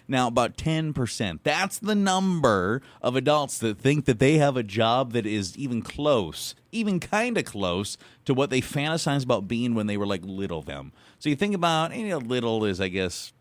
Now, about 10%. That's the number of adults that think that they have a job that is even close, even kind of close to what they fantasize about being when they were like little them. So you think about, little is, I guess,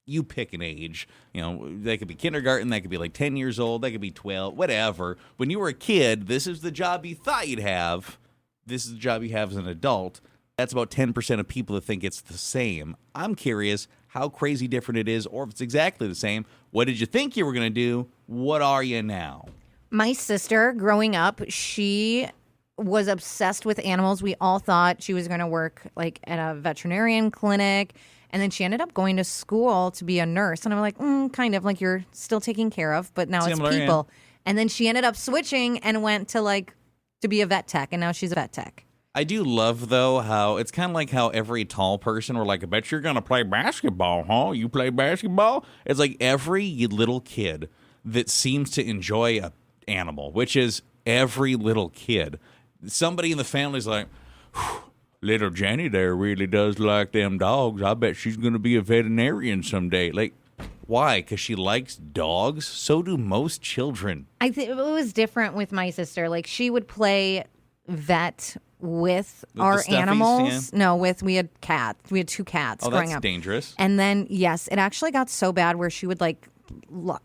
you pick an age. That could be kindergarten, that could be like 10 years old, that could be 12, whatever. When you were a kid, this is the job you thought you'd have. This is the job you have as an adult. That's about 10% of people that think it's the same. I'm curious how crazy different it is, or if it's exactly the same. What did you think you were going to do? What are you now? My sister, growing up, she was obsessed with animals. We all thought she was going to work like at a veterinarian clinic. And then she ended up going to school to be a nurse. And I'm like, kind of like you're still taking care of, but now Similar, it's people. yeah. And then she ended up switching and went to be a vet tech. And now she's a vet tech. I do love, though, how it's kind of like how every tall person were like, I bet you're going to play basketball, huh? You play basketball? It's like every little kid that seems to enjoy an animal, which is every little kid. Somebody in the family's like, little Jenny there really does like them dogs. I bet she's going to be a veterinarian someday. Like, why? Because she likes dogs? So do most children. I think it was different with my sister. Like, she would play vet with our stuffies, animals. yeah. No, we had cats. We had 2 cats growing that's up. Dangerous. And then, yes, it actually got so bad where she would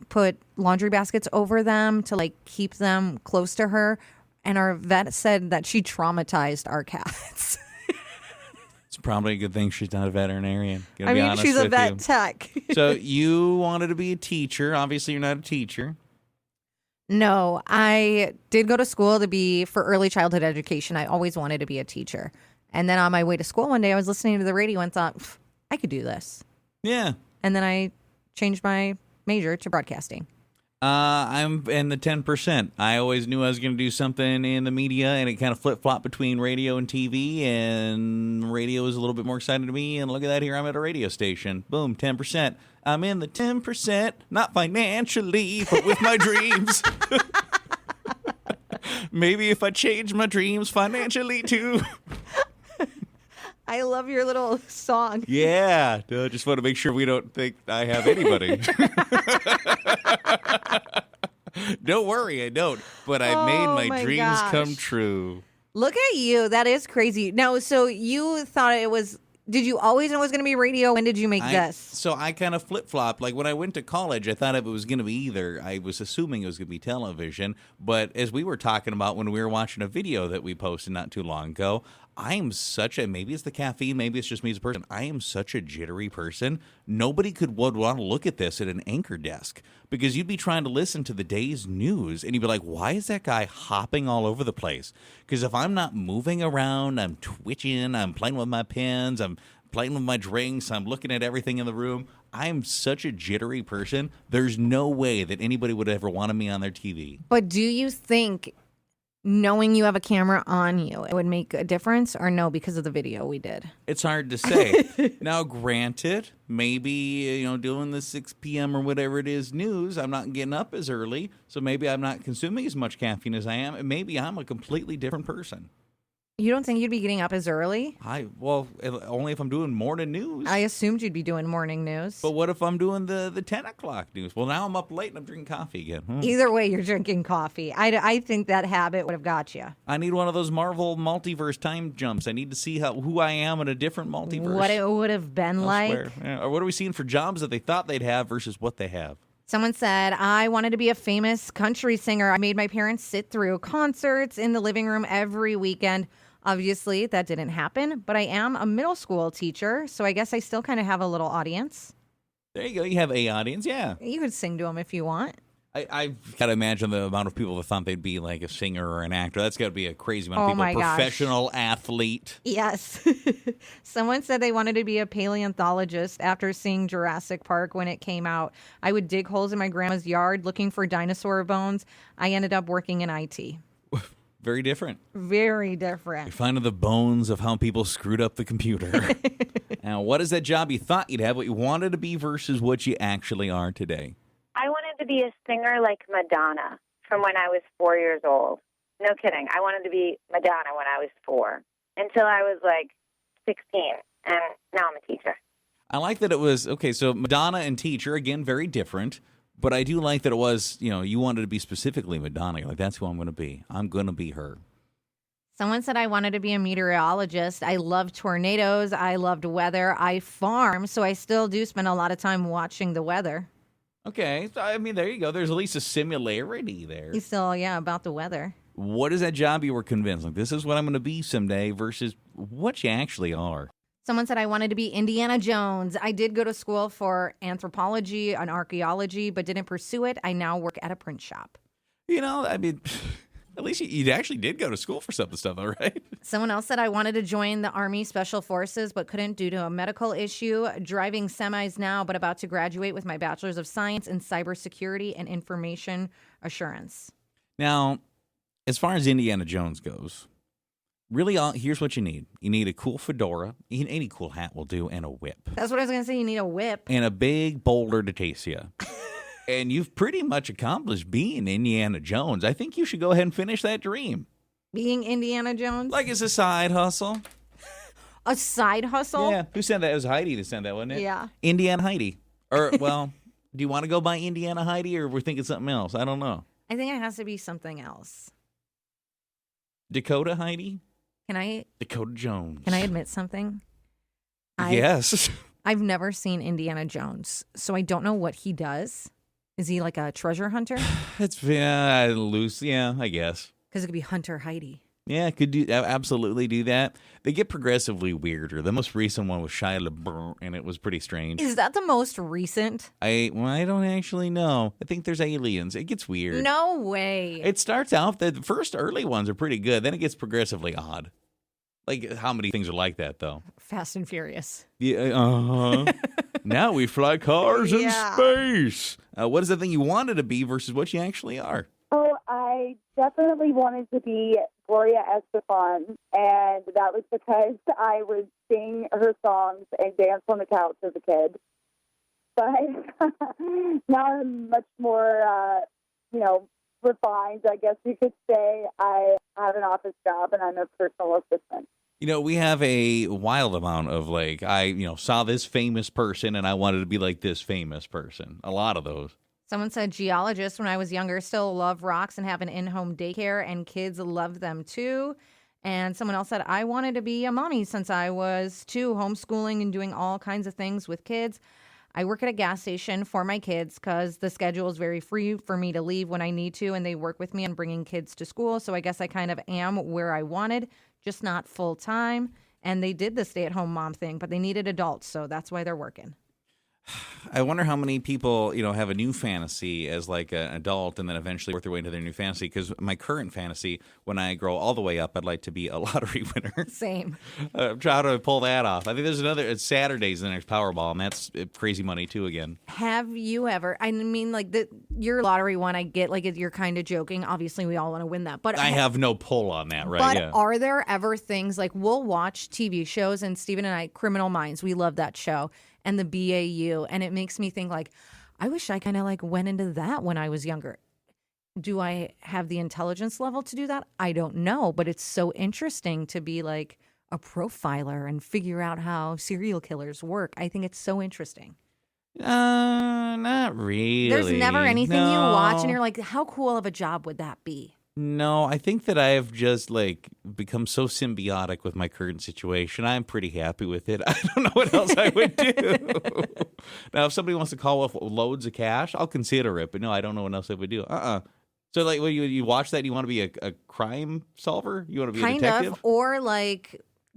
put laundry baskets over them to keep them close to her. And our vet said that she traumatized our cats. It's probably a good thing she's not a veterinarian. I mean, she's a vet tech. So you wanted to be a teacher. Obviously, you're not a teacher. No, I did go to school for early childhood education. I always wanted to be a teacher. And then on my way to school one day, I was listening to the radio and thought, I could do this. Yeah. And then I changed my major to broadcasting. I'm in the 10%. I always knew I was going to do something in the media, and it kind of flip-flopped between radio and TV, and radio was a little bit more exciting to me, and look at that, here I'm at a radio station. Boom, 10%. I'm in the 10%, not financially, but with my dreams. Maybe if I change my dreams financially, too. I love your little song. Yeah, just want to make sure we don't think I have anybody. Don't worry, I don't. But I made my dreams come true. Look at you. That is crazy. Now, so you thought it was... Did you always know it was going to be radio? When did you make this? So I kind of flip-flopped. Like when I went to college, I thought if it was going to be either. I was assuming it was going to be television. But as we were talking about when we were watching a video that we posted not too long ago, I am maybe it's the caffeine, maybe it's just me as a person. I am such a jittery person. Nobody would want to look at this at an anchor desk because you'd be trying to listen to the day's news and you'd be like, why is that guy hopping all over the place? Because if I'm not moving around, I'm twitching, I'm playing with my pens, I'm playing with my drinks, I'm looking at everything in the room. I'm such a jittery person. There's no way that anybody would ever want me on their TV. But do you think knowing you have a camera on you, it would make a difference, or no, because of the video we did? It's hard to say. Now, granted, maybe, doing the 6 p.m. or whatever it is news, I'm not getting up as early, so maybe I'm not consuming as much caffeine as I am, and maybe I'm a completely different person. You don't think you'd be getting up as early? Only if I'm doing morning news. I assumed you'd be doing morning news. But what if I'm doing the 10 o'clock news? Well, now I'm up late and I'm drinking coffee again. Either way, you're drinking coffee. I think that habit would have got you. I need one of those Marvel multiverse time jumps. I need to see who I am in a different multiverse. What it would have been like. Yeah. Or what are we seeing for jobs that they thought they'd have versus what they have? Someone said, I wanted to be a famous country singer. I made my parents sit through concerts in the living room every weekend. Obviously, that didn't happen, but I am a middle school teacher, so I guess I still kind of have a little audience. There you go. You have a audience, yeah. You could sing to them if you want. I've got to imagine the amount of people that thought they'd be like a singer or an actor. That's got to be a crazy amount of people. Professional athlete. Yes. Someone said they wanted to be a paleontologist after seeing Jurassic Park when it came out. I would dig holes in my grandma's yard looking for dinosaur bones. I ended up working in IT. Very different. Very different. You're finding the bones of how people screwed up the computer. Now, what is that job you thought you'd have, what you wanted to be versus what you actually are today? I wanted to be a singer like Madonna from when I was 4 years old. No kidding. I wanted to be Madonna when I was 4 until I was like 16, and now I'm a teacher. I like that it was, okay, so Madonna and Teacher, again, very different. But I do like that it was, you wanted to be specifically Madonna. You're like, that's who I'm going to be. I'm going to be her. Someone said I wanted to be a meteorologist. I love tornadoes. I loved weather. I farm, so I still do spend a lot of time watching the weather. Okay. So, I mean, there you go. There's at least a similarity there. You still, yeah, about the weather. What is that job you were convinced? Like, this is what I'm going to be someday versus what you actually are. Someone said I wanted to be Indiana Jones. I did go to school for anthropology and archaeology, but didn't pursue it. I now work at a print shop. I mean, at least you actually did go to school for some of the stuff, all right? Someone else said I wanted to join the Army Special Forces, but couldn't due to a medical issue. Driving semis now, but about to graduate with my Bachelor's of Science in Cybersecurity and Information Assurance. Now, as far as Indiana Jones goes, really, here's what you need. You need a cool fedora. Any cool hat will do, and a whip. That's what I was going to say. You need a whip. And a big boulder to chase you. And you've pretty much accomplished being Indiana Jones. I think you should go ahead and finish that dream. Being Indiana Jones? Like it's a side hustle. A side hustle? Yeah. Who sent that? It was Heidi that sent that, wasn't it? Yeah. Indiana Heidi. Or, well, do you want to go by Indiana Heidi, or we're thinking something else? I don't know. I think it has to be something else. Dakota Heidi? Can I Dakota Jones. Can I admit something? Yes. I've never seen Indiana Jones, so I don't know what he does. Is he like a treasure hunter? That's loose. Yeah, I guess. Because it could be Hunter Heidi. Yeah, absolutely do that. They get progressively weirder. The most recent one was Shia LaBeouf, and it was pretty strange. Is that the most recent? I don't actually know. I think there's aliens. It gets weird. No way. It starts out, the first early ones are pretty good. Then it gets progressively odd. Like, how many things are like that, though? Fast and Furious. Yeah, now we fly cars in space. What is the thing you wanted to be versus what you actually are? Oh, I definitely wanted to be Gloria Estefan, and that was because I would sing her songs and dance on the couch as a kid. But now I'm much more, refined, I guess you could say. I have an office job, and I'm a personal assistant. We have a wild amount of I saw this famous person and I wanted to be like this famous person. A lot of those. Someone said geologist when I was younger, still love rocks and have an in-home daycare, and kids love them too. And someone else said, I wanted to be a mommy since I was 2, homeschooling and doing all kinds of things with kids. I work at a gas station for my kids because the schedule is very free for me to leave when I need to, and they work with me on bringing kids to school. So I guess I kind of am where I wanted, just not full time. And they did the stay-at-home mom thing, but they needed adults, so that's why they're working. I wonder how many people, have a new fantasy as like an adult and then eventually work their way into their new fantasy. Because my current fantasy, when I grow all the way up, I'd like to be a lottery winner. Same. I'm trying to pull that off. I think there's it's Saturday's the next Powerball, and that's crazy money too again. Have you ever, I mean, like your lottery one, I get like you're kind of joking. Obviously, we all want to win that. But I have no pull on that, right? But yeah. Are there ever things like we'll watch TV shows, and Steven and I, Criminal Minds, we love that show. And the BAU, and it makes me think I wish I kind of went into that when I was younger. Do I have the intelligence level to do that? I don't know, but it's so interesting to be a profiler and figure out how serial killers work. I think it's so interesting. Not really. There's never anything you watch and you're like, how cool of a job would that be? No, I think that I have just become so symbiotic with my current situation. I'm pretty happy with it. I don't know what else I would do. Now, if somebody wants to call with loads of cash, I'll consider it. But no, I don't know what else I would do. So, when you watch that, you want to be a crime solver? You want to be a detective? Or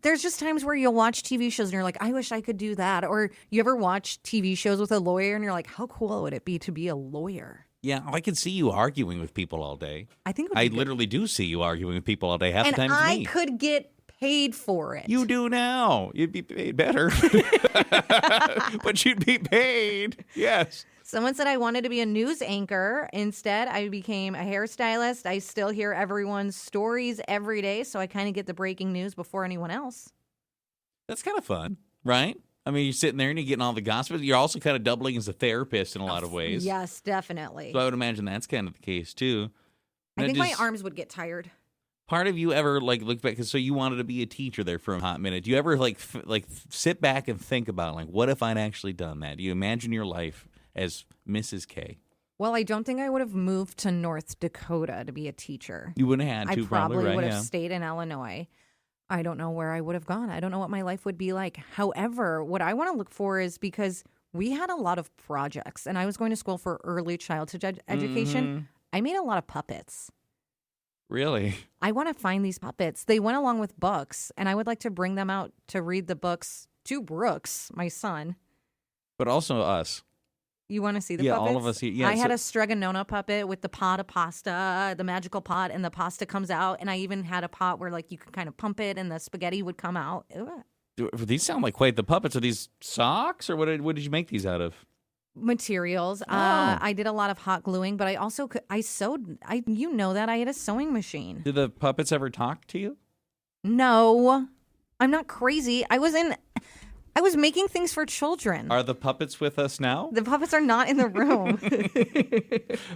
there's just times where you'll watch TV shows and you're like, I wish I could do that. Or you ever watch TV shows with a lawyer and you're like, how cool would it be to be a lawyer? Yeah, I could see you arguing with people all day. I think I literally do see you arguing with people all day. Half the time it's me. I could get paid for it. You do now. You'd be paid better. But you'd be paid. Yes. Someone said I wanted to be a news anchor. Instead, I became a hairstylist. I still hear everyone's stories every day, so I kind of get the breaking news before anyone else. That's kind of fun, right? I mean, you're sitting there and you're getting all the gossip. You're also kind of doubling as a therapist in a lot of ways. Yes, definitely. So I would imagine that's kind of the case, too. I think my arms would get tired. Part of you ever like look back? Cause so you wanted to be a teacher there for a hot minute. Do you ever sit back and think about like, what if I'd actually done that? Do you imagine your life as Mrs. K? Well, I don't think I would have moved to North Dakota to be a teacher. You wouldn't have had to. I probably right? would have Yeah. stayed in Illinois. I don't know where I would have gone. I don't know what my life would be like. However, what I want to look for is because we had a lot of projects and I was going to school for early childhood education. I made a lot of puppets. Really? I want to find these puppets. They went along with books, and I would like to bring them out to read the books to Brooks, my son. But also us. You want to see the Yeah, puppets? all of us here. Yeah, I had so- a Stregonona puppet with the pot of pasta, the magical pot, and the pasta comes out. And I even had a pot where like you could kind of pump it, and the spaghetti would come out. These sound like quite the puppets. Are these socks, or what did you make these out of? Materials. Oh. I did a lot of hot gluing, but I also I sewed. You know that I had a sewing machine. Did the puppets ever talk to you? No, I'm not crazy. I was making things for children. Are the puppets with us now? The puppets are not in the room.